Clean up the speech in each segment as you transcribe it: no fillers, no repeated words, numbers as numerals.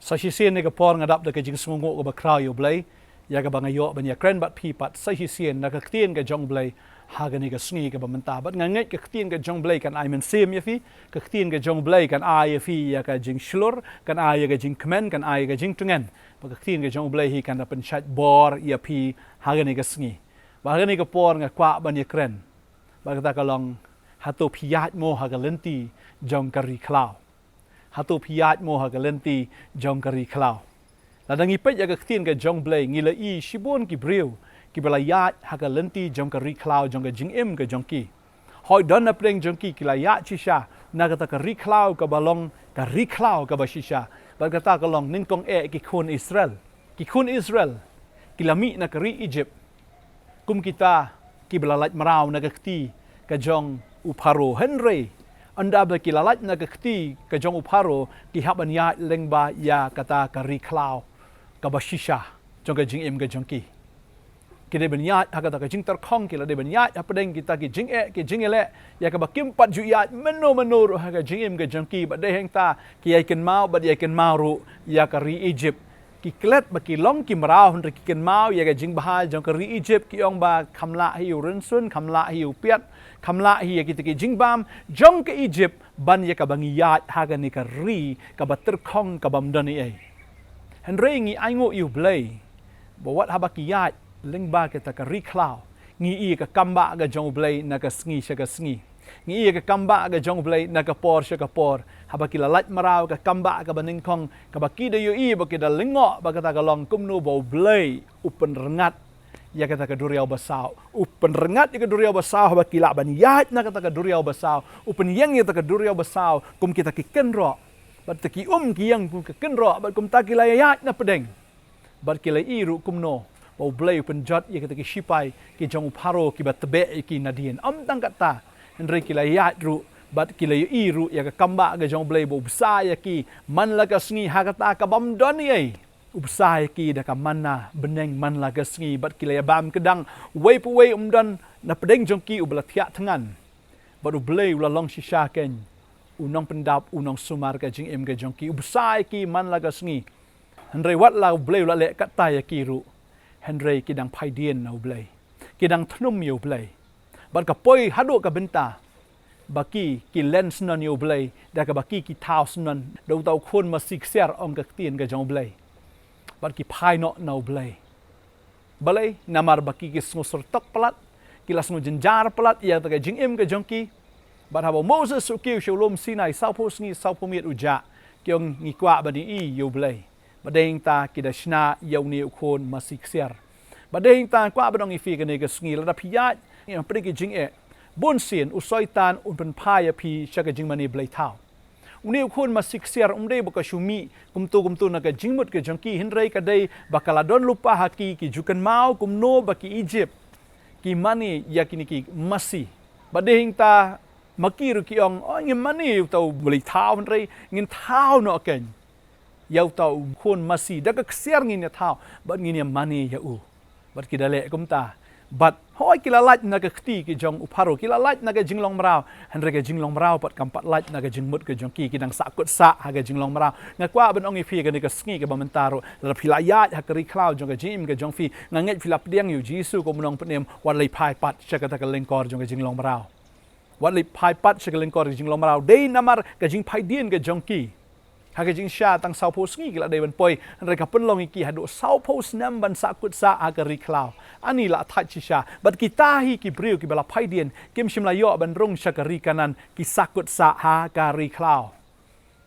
sa sien ne ka por ngadap da ka jing sungo ka ba kraw yo blai ya ka bangayo ban ya kren bat pi pat sa sien na ka tien ka jong blai ha ga ni ka sngi ka ba menta bat ngangai ka tien ka jong blai kan ai men Syiem ya fi ka tien ka jong blai kan ai ya fi ya ka jing shlor kan ai ya ka Jingkhein kan ai ka jing tungen ba ka tien ka jong blai hi kan pen chat bor ya pi ha ga ni ka sngi ba ga ni ka por nga kwa ban ya kren ba ka ta ka long Hato piyat mo ha ka lenti jong ka ri khlaw Hato piyat mo ha ka lenti jong ka ri khlaw la dangi pet ya ka tien ka jong blai ngi la i shibon ki briu ki bala yat ha ka lenti jong ka ri khlaw jong ka Jingkheim ka jong ki hoi don na preng jong ki la yat chi sha na ka ta ka ri khlaw ka balong ka ri khlaw ka ba shi sha ba ka ta ka long nin kong ki khun Israel ki la mi na ka ri Egypt kum kita ki bala lat marau na ka ti ka jong uparo Henry anda ba ki lalat na ka ti ka jong uparo ki haban ya lengba ya kata ka ri khlaw ka ba shisha jong ka Jingkheim ka jong ki de ben ya ha kata ka jing tar khong ki la de ben ya ha pedeng kita ki jing ele ya ka ba kim pat ju ya meno ro ha ka Jingkheim ka jong ki ba de heng ta ki ai ken mau ba ya ken mau ru ya ka ri Egypt ki klet ba ki long ki marau hun ki ken mau ya ka jing ba jong ka ri Egypt ki ong ba khamla hi rin sun khamla hi piat khamla hi kita ki jingbam jong ke Egypt ban ya ka bangiyat ha ga ni ka ri ka bater khong ka bam dani ai henry ngi ai ngo yu blai bo wat ha ba ki yat ling ba ka ta ka ri khlaw ngi i ka kamba ga jong blai na ka sngi sha ka sngi ngi i ka kamba ga jong blai na ka por sha ka por ha ba ki la lat marau ka kamba ka baning khong ka ba ki de yu i ba ki da lingo ba ka ta ka long kum no bo blai upen rengat ya kata ka duriau basau upen rengat ya ka duriau basau ba kila ban yat na kata ka duriau basau upen yang ya ka duriau basau kum kita ki kenro bat ki ki yang kum ka kenro bat kum ta kila yat na pedeng bat kila iru kum no bau blai upen jot ya kata ki shipai ki jong paro ki bat tebe ki nadien am tang kata henry kila yat ru bat kila iru ya ka kamba ga jong blai bau besar ya ki man la ka sngi ha kata ka bam doni ai ubsai ki da ka manna beneng man la ka sngi bat kilaya bam kedang wei pu wei umdan na pedeng jong ki ubla thia thangan bat ublei ula long shisha ken unong pendap unong sumar ka Jingkheim ka jong ki ubsai ki man la ka sngi henry wat la ublei ula le kat ta ya ki ru henry kidang phai dien na ublei kidang thnum yu ublei bat ka poi hadu ka benta baki ki lens non yu ublei da ka baki ki taus non do tau khon ma sik ser ong ka tien ka jong ublei bat ki phai no no blai balai namar baki ki snusur tok plat ki las nu jenjar plat ya ta ka Jingkheim ka jong ki bat habo Moses su ki Shillong Sinai sau po sngi sau po miet uja ki ong ngi kwa ba ni i yu blai badeng ta ki da shna yu ni khon masik ser badeng ta kwa ba dong i fi ka ne ka sngi la da phiyat ni pri ki Jingkheim bun sin usoi tan un pen phaya phi sha ka jingmani blai thau uni khun masik siar umdei baka shumi kumtu na ka jingmut ke jongki hinrei ka dei bakala don lupa haki ki jukan mau kumno baki Egypt ki mani yakini ki masi badehing ta makiru ki ong ngin mani tau beli thau hinrei ngin thau no ken yau tau khun masi da ka siar ngin ya thau bat ngin ya mani ya u bat ki dale kumta bat hoi kila lat na ka khti ki jong uparo kila lat na ka jinglong marau henre ka jinglong marau pat kampat lat na ka jingmut ka jong ki kidang sakut sa ha ka jinglong marau ngakwa ben ong ifi ka ni ka sngi ka bamentaro la philayat ha ka ri khlaw jong ka jim ka jong fi nganget philap diang yu jisu ko munong penem wan lei phai pat chaka ta ka lengkor jong ka jinglong marau wan lei phai pat chaka lengkor jinglong marau dei namar ka jing phai dien ka jong ki ha ka jing sha tang sau po sngi kila dei ban poi henre ka penlong ki hadu sau po snam ban sakut sa ha ka ri khlaw ani la that shisha bat kita hi ki briu ki bala phaidien kim shimla yo ban rong shakari kanan ki sakut sa ha ka ri khlaw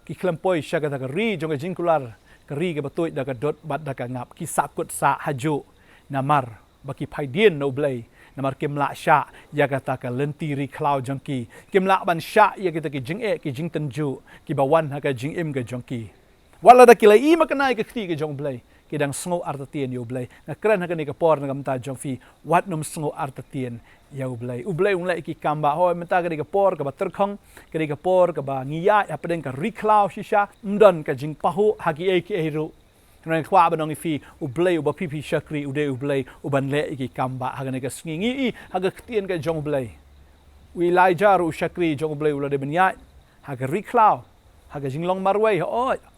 ki klempoi shaka ta ri jong jingkular ka ri ke batoi da ka dot bat da ka ngap ki sakut sa haju namar baki phaidien no blai namar kim la sha ya ka ta ka lenti ri khlaw jong ki kim la ban sha ya kita ki jing ki jing tanju ki bawan ha ka jing im ka jong ki wala da kilai i makanai ka khti ka jong blai kidang sngo artatien yo blai na kran ha ka ni ka por na gamta jong fi wat num sngo artatien yo blai ublai unglai ki kamba ho menta ka ni ka por ka bater khong ka ni ka por ka ba ngiya ya pedeng ka riklaw shisha mdon ka jing pahu hagi e ki eru ran khwa ba nong fi ublai uba pipi shakri ude ublai uban le ki kamba ha ka ni ka sngi i ha ka tien ka jong blai wi lai jaru shakri jong blai ula de benya ha ka riklaw haga Shillong marway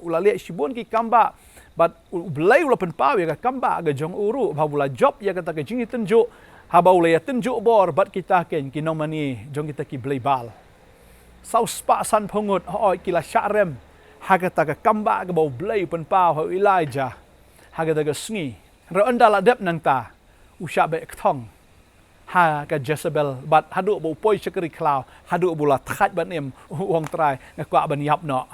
ula le shibun ki kamba but blay ula penpau ya kamba aga jong uru ba ula job ya kata ke jingi tenjuk ha ba ula ya tenjuk bor bat kita ken ki nomani jong kita ki blay bal sau spa san pongut kila syarem haga ta ke kamba ga ba blay penpau ha Elijah haga ta ke sngi ro anda la dep nang ta usha be ktong ha ka Jezebel bat hadu bo poi chakri khlaw hadu bula that ban em wong trai ngakwa ban yap no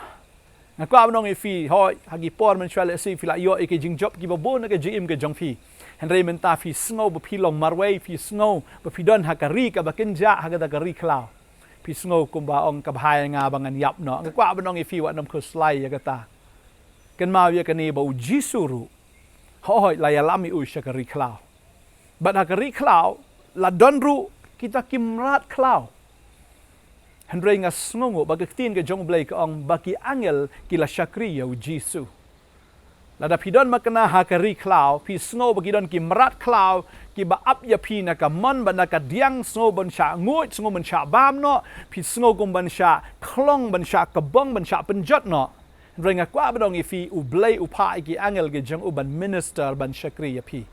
ngakwa ban ngi fi hoi hagi por man chwale si fi la yo ke jing job ki bo bon ke jim ke jong fi henry menta fi snow bo pilong marway fi snow bo fi don ha ka ri ka ba kenja ha ka ri khlaw fi snow kumba ong ka bhai nga bangan yap no ngakwa ban ngi fi wa nam ko slai ya kata ken ma ya kani bo jisuru hoi la ya lami u shakari khlaw bat ha ka ri khlaw la donru kita kimrat khlaw Henry nga sngongo bagaktin ke jong blay kaong baki angel kila syakri ya Jisu. Lada pidon makna hakari khlaw pi sngo bagi don kimrat khlaw ki ba ap ya pi na ka mon ban ka diang sngo ban sha ngoit sngo ban sha bam no pi sngo kum ban sha klong ban sha kabong ban sha penjot no. Henry nga kwa badong ifi u blay u pa ki angel ke jong u ban minister ban syakri ya pi.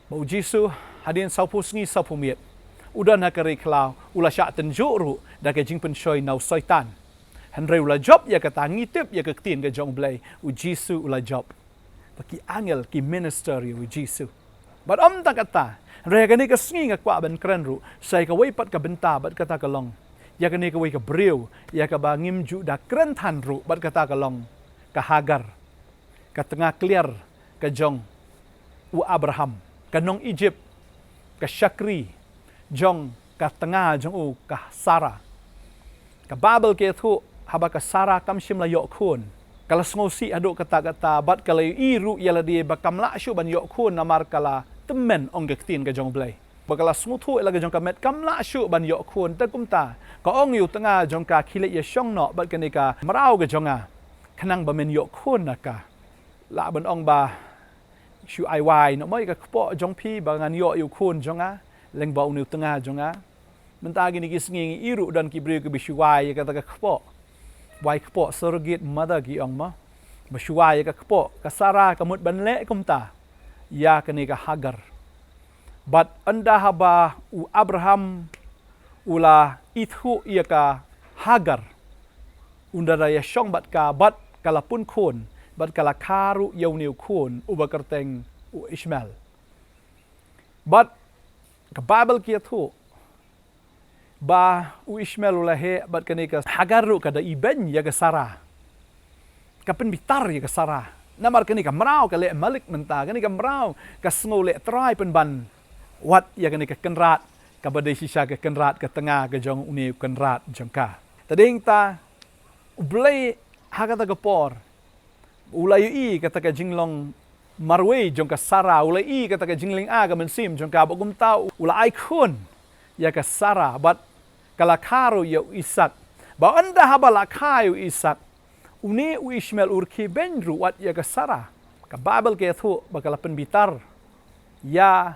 Ba Jisu hadin saupu sngi saupu miet. Udan hakari khlaw ula sya tenjuru da ke jing pensoi nau soitan Henry ula job ya kata ngitip ya ke tin ke jong blay u Jisu ula job baki angel ki minister u Jisu but ta kata Henry kani ke sngi ngakwa ban kren ru sai ka wei pat ka benta bat kata ka long ya kani ka wei ka breu ya ka ba ngim ju da kren than ru bat kata ka long ka Hagar ka tengah clear ka jong u Abraham ka nong Egypt ka Syakri jong ka tengah jong u ka Sarah ka Babel ke thu haba ka Sarah kam shim la yok khun kala sngosi adu kata bat kala iru yala di bakam la shu ban yok khun namar kala temen ong gektin ka jong blay bakala smuthu ela ka jong ka met kam la shu ban yok khun ta kumta ka ong yu tengah jong ka khile ya shong no bat kani ka marau ka jonga khanang ba men yok khun na ka la ban ong ba shu ai wai no moi ka kpo jong pi ba ngan yok yu khun jonga leng ba unu tengah jonga menta gini ki sngi iru dan ki bri ke bishuai ka ta ka kpo wai kpo surrogate mother ki ong ma bishuai ka kpo ka Sarah ka mut ban le kumta ya ka ni ka Hagar but anda haba u Abraham ula ithu ya ka Hagar unda da ya shong bat kala pun khon bat kala karu yauniu khon u bakarteng u Ishmael but ka Bible kia thu ba u Ishmael ulahe bat kani ka Hagar ru kada iben ya ka Sarah ka penbitar ya ka Sarah namar kani ka mrau ka le malik menta kani ka mrau ka sngo le try pen ban wat ya kani ka kenrat ka badai sisa ka kenrat ka tengah ka jong uni kenrat jong ka tading ta ublay hakata ka por ulay i kata ka jinglong marway jong ka Sarah ulay i kata ka jingling a ka mensim jong ka bagum tau ulay khun ya ka Sarah bat kalakaro ya Ishak ba anda habala kayu Ishak uni u Ishmael urki benru wat ya ka Sarah ka Bible ke thu bakala penbitar ya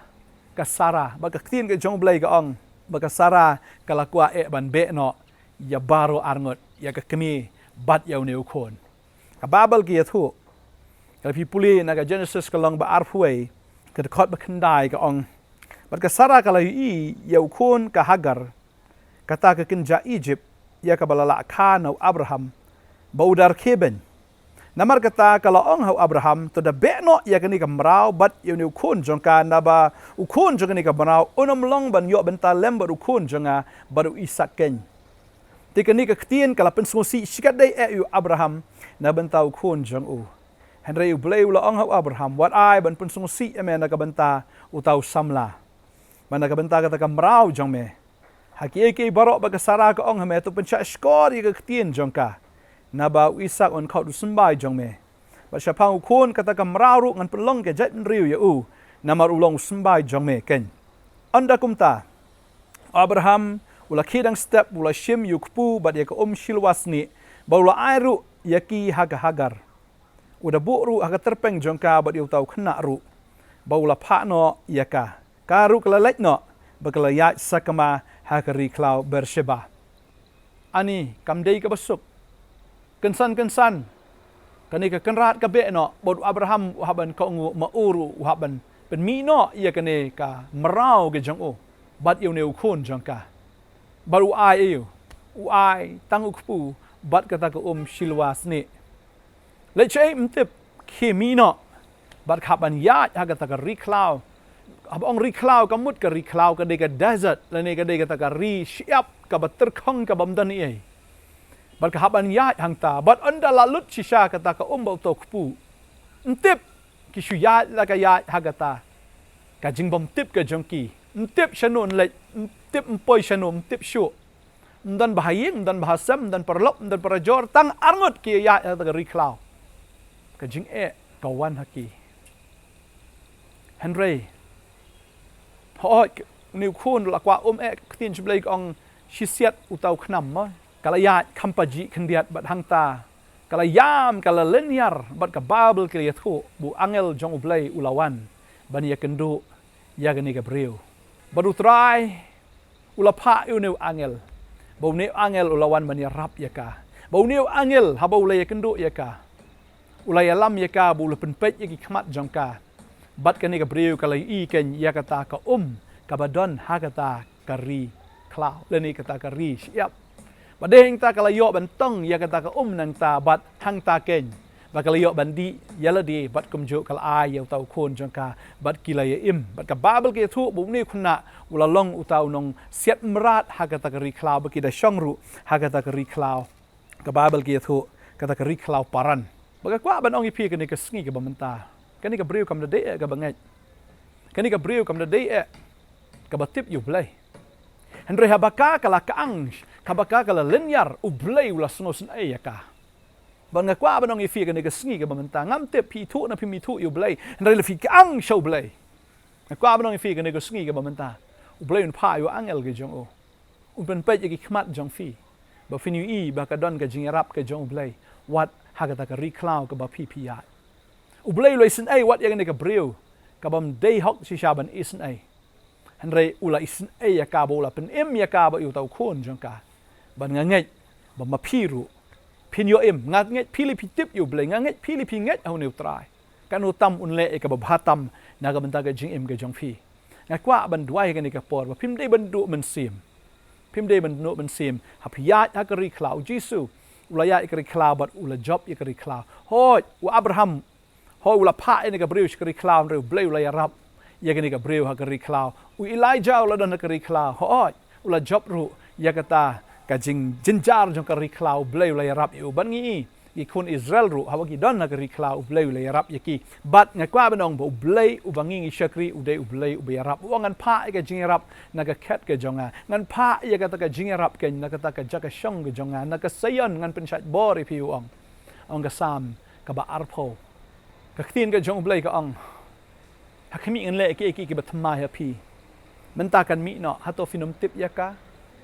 ka Sarah baka tin ka jong blay ka ong baka Sarah kalakwa e ban be no ya baro arngot ya ka kemi bat ya uni ukon ka Bible ke thu ka pipuli na ka Jenesis ka long ba arfway ka khot ba khandai ka ong bat ka Sarah kala i ya ukon ka Hagar kata ka kinja Egypt ya ka balala kha no Abraham baudar keben namar kata kala ong hau Abraham to da beno ya kani ka mrau bat ya ni ukon jong ka na ba ukon jong ni ka mrau unom long ban yo benta lem ba ukon jonga baru Ishak ken tikani ka ktien kala pen sosi sikat dai e Abraham na benta ukon jong u Henry blay ula ong hau Abraham wat ai ban pen sosi eme na ka benta utau samla mana ka benta kata ka mrau jong me haki ke barok ba ka Sarah ka ong hame to pen cha skor ya ka ktien jong ka na ba Ishak on kau du sembai jong me ba syapang ukon kata ka mrau ru ngan pelong ke jet riu ya u namar ulong sembai jong me ken anda kumta Abraham ula kidang step ula shim yukpu ba dia ka shilwasni ba ula airu yaki Hagar uda bu ru haga terpeng jong ka ba dia tau kena ru ba ula pha no yaka karu kala lek no ba kala ya sakama hakari khlaw Bersheba ani kamdei ka basuk kensan kanika kenrat ka be no bod Abraham haban ko ngu mauru haban pen mi no ia kane ka merau ke jong o bat eu ne khon jong ka baru ai eu ai tang ukpu bat kata ka silwas ni le che mtip khemi no bat khaban ya kata ka khlaw abong khlaw ka mut ka khlaw ka de ka desert le ne ka de kata ka siap ka bater khong ka bam dan ni bat kahaban ya hang ta bat anda lalut shisha kata ka bau to kpu ntip ki shu ya la ka ya hagata ka jing bom tip ka jongki ntip shanon le ntip mpoi shanom tip shu dan bahaying dan bahasam dan perlop dan perajor tang arngot ki ya ta ka khlaw ka jing kawan haki Henry ho niu khun la kwa tin chblei ong shisiat utau khnam ma kalayat kampaji kendiat bat hangta kalayam kalalenyar bat ka babel kiliathu bu angel jong ublay ulawan bania kendu ya gani gabriel baru try ulapa uneu angel bau neu angel ulawan bania rap yaka bau neu angel habau lay kendu yaka ulay alam yaka bu lepenpet yaki khmat jongka bat kani gabriel kalai i ken yakata ka kabadon hagata kari khlaw leni kata kari siap badeng ta kalayo bantong ya kata ka nang ta bat hang ta ken ba kalayo bandi yaladi bat kumjo kal ai yau tau khon jangka bat kilaya bat ka babel ke thu bu ni khuna ulalong utau nong siat merat ha kata ka khlaw ba ki da shongru ha kata ka khlaw ka babel ke thu kata ka khlaw paran ba ka kwa ban ong ipi ka ni ka sngi ka bamanta ka ni ka briu kam da de ka bangai ka ni ka briu kam da de ka batip yu blai Henry habaka kala kaang kabaka kala lenyar ublay ula snosen ayaka ban nga kwa banong ifi ka nega sngi ka bamenta ngamte pi thu na pi mi thu ublay Henry le fi kaang show blay nga kwa banong ifi ka nega sngi ka bamenta ublay un pa yu angel ke jong o un pe ki khmat jong fi ba finu I ba ka don ka jingarap ka jong ublay wat hagata ka khlaw ka ba pi ya ublay lo isen ay wat ya nega breu ka bam day hok si shaban isen ay Henry ula isin ya bola pen ya ba yu tau khon jongka ban nganget ba mapiru pin yo nganget pili pitip yu blai nganget pili pinget au neutrai kan utam unle ka ba bhatam naga banta ga jing ga jongfi ngakwa ban duai ga ni ka por ba pim dei ban du men sim pim dei ban no men sim hapiyat ha ka khlaw jisu ula ya ka khlaw bat ula job ya ka khlaw hoi wa abraham hoi ula pa ni ka briu ka khlaw re blai ula ya rap ya gani ka breu ha kari khlaw u Elijah ula don kari khlaw hoi ula job ru ya kata ka jinjar jong kari khlaw bleu la yarap u ban ngi i kun Israel ru ha ki don kari khlaw bleu la yarap yaki bat ngakwa banong bo bleu u bangi shakri u dei u bleu u yarap u ngan pa ka jingarap na ka khat ka jonga ngan pa ya kata ka jingarap ken na kata ka jaka shong ka jonga na ka sayon ngan pensat bori pi u ong ka sam ka ba arpo ka ktin ka jong bleu ka ong hakami ngan le ki batma ya pi mentakan mi no hato finom tip yaka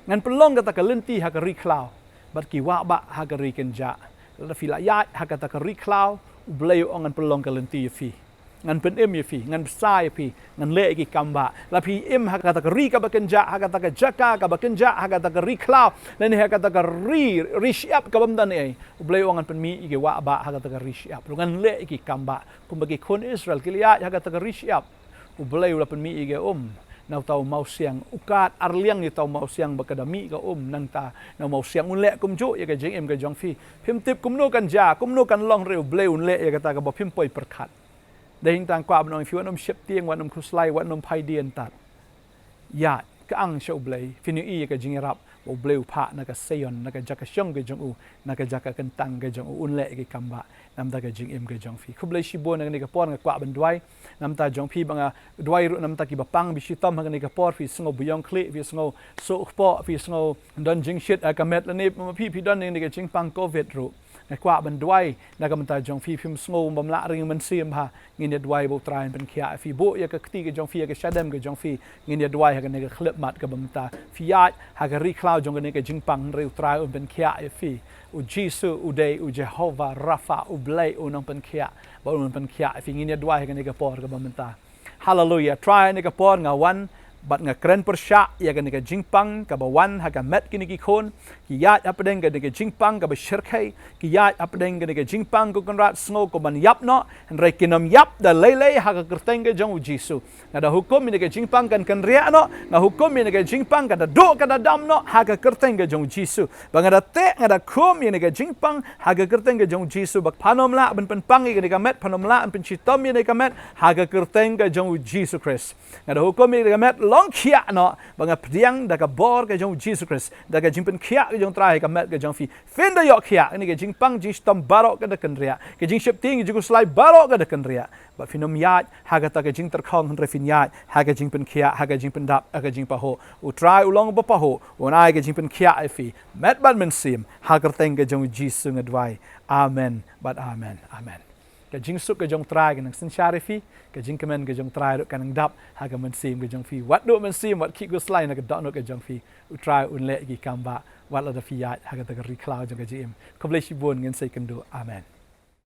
ngan pelong kata ka lenti ha ka khlaw bat ki wa ba ha ka kenja la fila ya ha kata ka khlaw bleu ngan pelong ka lenti ya fi ngan pen ya fi ngan sa ya fi ngan le ki kamba la pi ha kata ka ka ba kenja ha kata ka jaka ka ba kenja ha kata ka khlaw len ha kata ka siap ka bam dan ai bleu ngan pen mi ki wa ba ha kata ka siap ngan le ki kamba kum bagi kon Israel ki ya ha kata ka siap bleu la pen mi ge nau tau mau siang ukat arliang ni tau mau siang bakadami ka nang ta nau mau siang unle kum jo ya ka jing ka jong fi phim tip kum no kan ja kum no kan long reu bleu unle ya ka ta ka ba phim poi perkhat dahing tang kwa bnong fi wanom shep tieng wanom khuslai wanom phai dien tat ya ka ang show blei finu I ka jing rap bo bleu pha na ka seyon na ka jaka shong ka jong u na ka jaka kan tang ka jong u unle ki kamba nam ta ka jing ka jong fi khublei shibon na ni ka por nga kwa ban duai nam ta jong phi banga duai ru nam ta ki bapang bi shitam ha ni ka por fi sngo buyong kle fi sngo so po fi sngo don jing shit ka met la ni phi don ni ka jing pang covid ru na kwa ban duai na ka ta jong phi phim sngo bam la ring man sim ha ngin ya duai bo train pen khia fi bo ya ka kti ka jong phi ka shadam ka jong phi ngin ya duai ha ka ni ka khlep mat ka bam ta fi ya ha ka ri khlaw jong ka ni ka jing pang reu trai pen khia fi u jisu u dei u Jehovah Rafa u blei u nong pen khia ba un pen khia fi ngin ya duai ka ni ka por ka bam ta hallelujah try ni ka por nga wan bat nga kren persya ya ga nega jingpang ka bawan ha ga met kini ki khon ki yat apdeng ga nega jingpang ka ba shirkai ki yat apdeng ga nega jingpang ko konrat sngo ko ban yap no re kinam yap da lele ha ga kerteng ga jong jisu na da hukum ni nega jingpang kan ria no na hukum ni nega jingpang ka da do ka da dam no ha ga kerteng ga jong jisu bang da te nga da kum ni nega jingpang ha ga kerteng ga jong jisu bak panom la ban pen pang ga nega met panom la pen chitom ni nega met ha ga kerteng ga jong jisu Christ nga da hukum ni nega met long khia no bang pdiang da ka bor ka jong Jesus Christ da ka jingpen khia ka jong trai ka met ka jong fi fin da yok khia ni ka jingpang jing stom barok ka da kan ria ka jing shep ting ju slai barok ka da kan ria ba finom yat ha ka ta ka jing ter khong re fin yat ha ka jingpen khia ha ka jingpen dap ha ka jing pa ho u trai u long ba pa ho un ai ka jingpen khia ai fi met ban men sim ha ka teng ka jong Jesus ngadwai amen but amen ka jing suk ka jong trai ka nang sin sharifi ka jing kemen ka jong trai ka nang dap ha ka men sim ka jong fi wat do men sim wat ki go slai na ka dot no ka jong fi u trai un le ki kamba wat la da fi yat ha ka ta ka ri khlaw jong ka jim ko ble shi bon ngen sai kan do amen